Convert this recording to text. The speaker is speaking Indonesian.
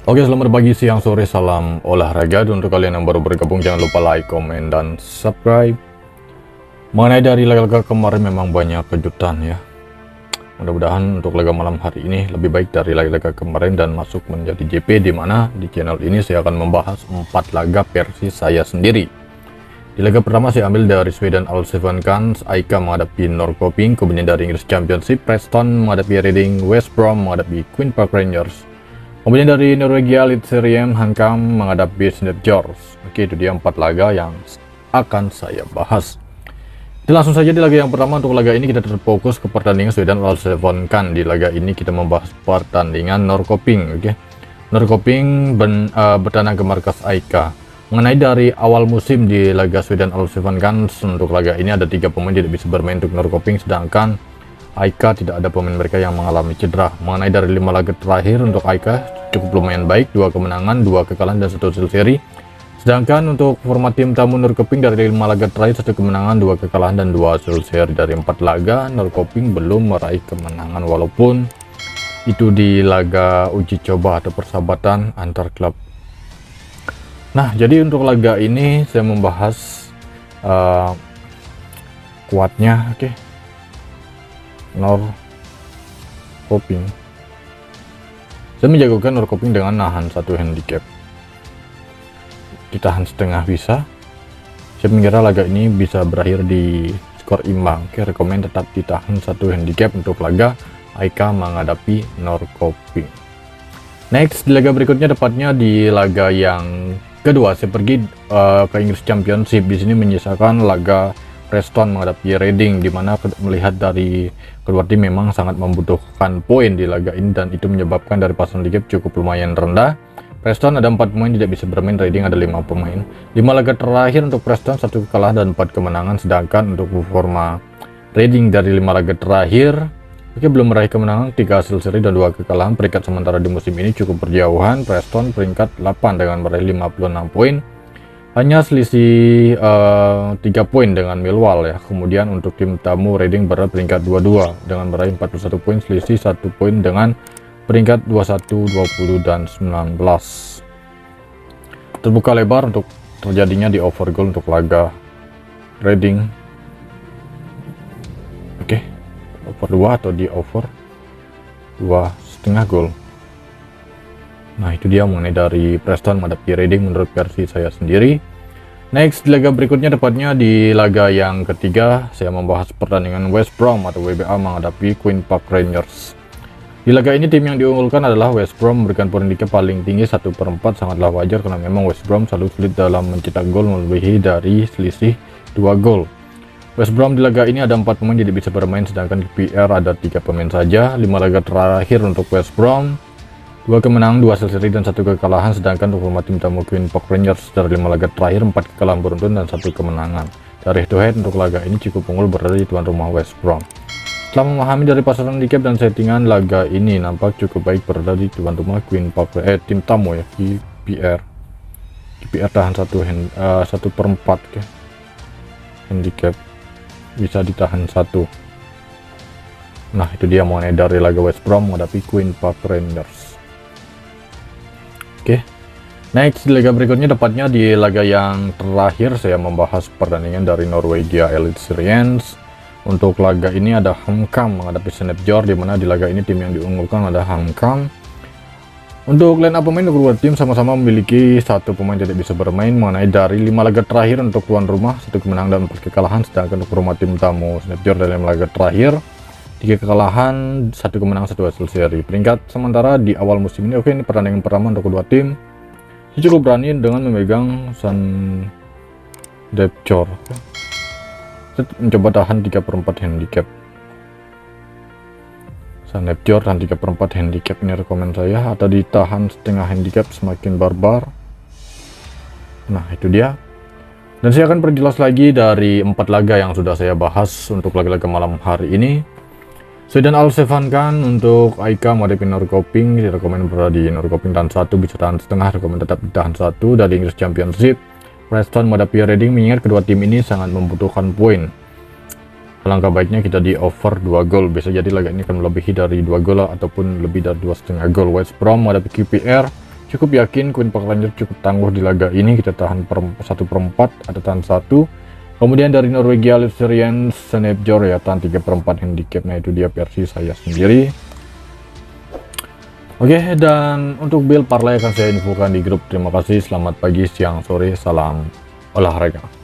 Oke, selamat pagi, siang, sore, salam olahraga. Dan untuk kalian yang baru bergabung, jangan lupa like, komen, dan subscribe. Mengenai dari laga-laga kemarin memang banyak kejutan ya. Mudah-mudahan untuk laga malam hari ini lebih baik dari laga-laga kemarin dan masuk menjadi JP, di mana di channel ini saya akan membahas 4 laga versi saya sendiri. Di laga pertama saya ambil dari Sweden Allsvenskan, AIK menghadapi Norrköping, kemudian dari English Championship, Preston menghadapi Reading, West Brom menghadapi Queen Park Rangers. Kemudian dari Norwegia Eliteserien, HamKam menghadapi Sandefjord. Oke, itu dia 4 laga yang akan saya bahas. Kita langsung saja di laga yang pertama. Untuk laga ini kita terfokus ke pertandingan Sweden Allsvenskan. Di laga ini kita membahas pertandingan Norrköping. Oke, Norrköping bertandang ke markas AIK. Mengenai dari awal musim di laga Sweden Allsvenskan, untuk laga ini ada 3 pemain tidak bisa bermain untuk Norrköping, sedangkan AIK tidak ada pemain mereka yang mengalami cedera. Mengenai dari 5 laga terakhir untuk AIK cukup lumayan baik, 2 kemenangan, 2 kekalahan, dan 1 hasil seri. Sedangkan untuk format tim tamu Norrköping dari 5 laga terakhir 1 kemenangan, 2 kekalahan, dan 2 hasil seri. Dari 4 laga Norrköping belum meraih kemenangan, walaupun itu di laga uji coba atau persahabatan antar klub. Nah, jadi untuk laga ini saya membahas kuatnya. Oke, Norrköping. Saya menjagokan Norrköping dengan nahan 1 handicap. Ditahan setengah bisa. Saya mengira laga ini bisa berakhir di skor imbang. Oke, rekomen tetap ditahan 1 handicap untuk laga AIK menghadapi Norrköping. Next, di laga berikutnya, tepatnya di laga yang kedua, saya pergi ke English Championship. Di sini menyisakan laga Preston menghadapi Reading, dimana melihat dari kedua tim memang sangat membutuhkan poin di laga ini, dan itu menyebabkan dari pasang handicap cukup lumayan rendah. Preston ada 4 pemain tidak bisa bermain, Reading ada 5 pemain. 5 laga terakhir untuk Preston 1 kekalahan dan 4 kemenangan, sedangkan untuk performa Reading dari 5 laga terakhir belum meraih kemenangan, 3 hasil seri, dan 2 kekalahan. Peringkat sementara di musim ini cukup berjauhan. Preston peringkat 8 dengan meraih 56 poin. Hanya selisih 3 poin dengan Millwall ya. Kemudian untuk tim tamu Reading berada peringkat 22 dengan meraih 41 poin, selisih 1 poin dengan peringkat 21, 20, dan 19. Terbuka lebar untuk terjadinya di over goal untuk laga Reading. Oke, over 2 atau di over 2,5 gol. Nah, itu dia mengenai dari Preston menghadapi Reading menurut versi saya sendiri. Next, di laga berikutnya, tepatnya di laga yang ketiga, saya membahas pertandingan West Brom atau WBA menghadapi Queen Park Rangers. Di laga ini tim yang diunggulkan adalah West Brom, memberikan poin handicap paling tinggi 1/4, sangatlah wajar karena memang West Brom selalu sulit dalam mencetak gol melebihi dari selisih 2 gol. West Brom di laga ini ada 4 pemain tidak bisa bermain, sedangkan KPR ada 3 pemain saja. 5 laga terakhir untuk West Brom, 2 kemenangan, 2 hasil seri, dan 1 kekalahan, sedangkan untuk format tim tamu Queen Park Rangers dari 5 laga terakhir 4 kekalahan beruntun dan 1 kemenangan. Dari head to head untuk laga ini cukup unggul berada di tuan rumah West Brom. Setelah memahami dari pasaran handicap dan settingan laga ini, nampak cukup baik berada di tuan rumah Queen Park tim tamu ya, KPR tahan 1/4 ya. Handicap bisa ditahan 1. Nah, itu dia mengenai dari laga West Brom menghadapi Queen Park Rangers. Oke, next, di laga berikutnya, tepatnya di laga yang terakhir, saya membahas pertandingan dari Norwegia Eliteserien. Untuk laga ini ada HamKam menghadapi Sandefjord, di mana di laga ini tim yang diunggulkan ada HamKam. Untuk line up pemain kedua tim sama-sama memiliki 1 pemain tidak bisa bermain. Mengenai dari 5 laga terakhir untuk tuan rumah 1 kemenangan dan 4 kekalahan, sedangkan untuk rumah tim tamu Sandefjord dari 5 laga terakhir 3 kekalahan, 1 kemenangan, 1 hasil seri. Peringkat sementara di awal musim ini, oke, ini pertandingan pertama untuk kedua tim. Saya cukup berani dengan memegang Sandefjord. Saya mencoba tahan 3/4 handicap. Sandefjord dan 3/4 handicap ini rekomen saya, atau ditahan setengah handicap semakin barbar. Nah, itu dia. Dan saya akan perjelas lagi dari 4 laga yang sudah saya bahas untuk laga-laga malam hari ini. Sweden Allsvenskan untuk AIK menghadapi Norrköping, rekomen berada di Norrköping tahan 1, bisa tahan setengah, rekomen tetap ditahan 1. Dari English Championship, Preston menghadapi Reading, mengingat kedua tim ini sangat membutuhkan poin. Alangkah baiknya kita di over 2 gol, bisa jadi laga ini akan melebihi dari 2 gol ataupun lebih dari 2,5 gol. West Brom menghadapi KPR, cukup yakin Queen Park Ranger cukup tangguh di laga ini. Kita tahan 1/4, ada tahan 1. Kemudian dari Norwegia Lutherian Snapjor ya, tahan 3/4 handicap. Nah itu dia versi saya sendiri. Oke, dan untuk build parlay akan saya infokan di grup. Terima kasih, selamat pagi, siang, sore, salam olahraga.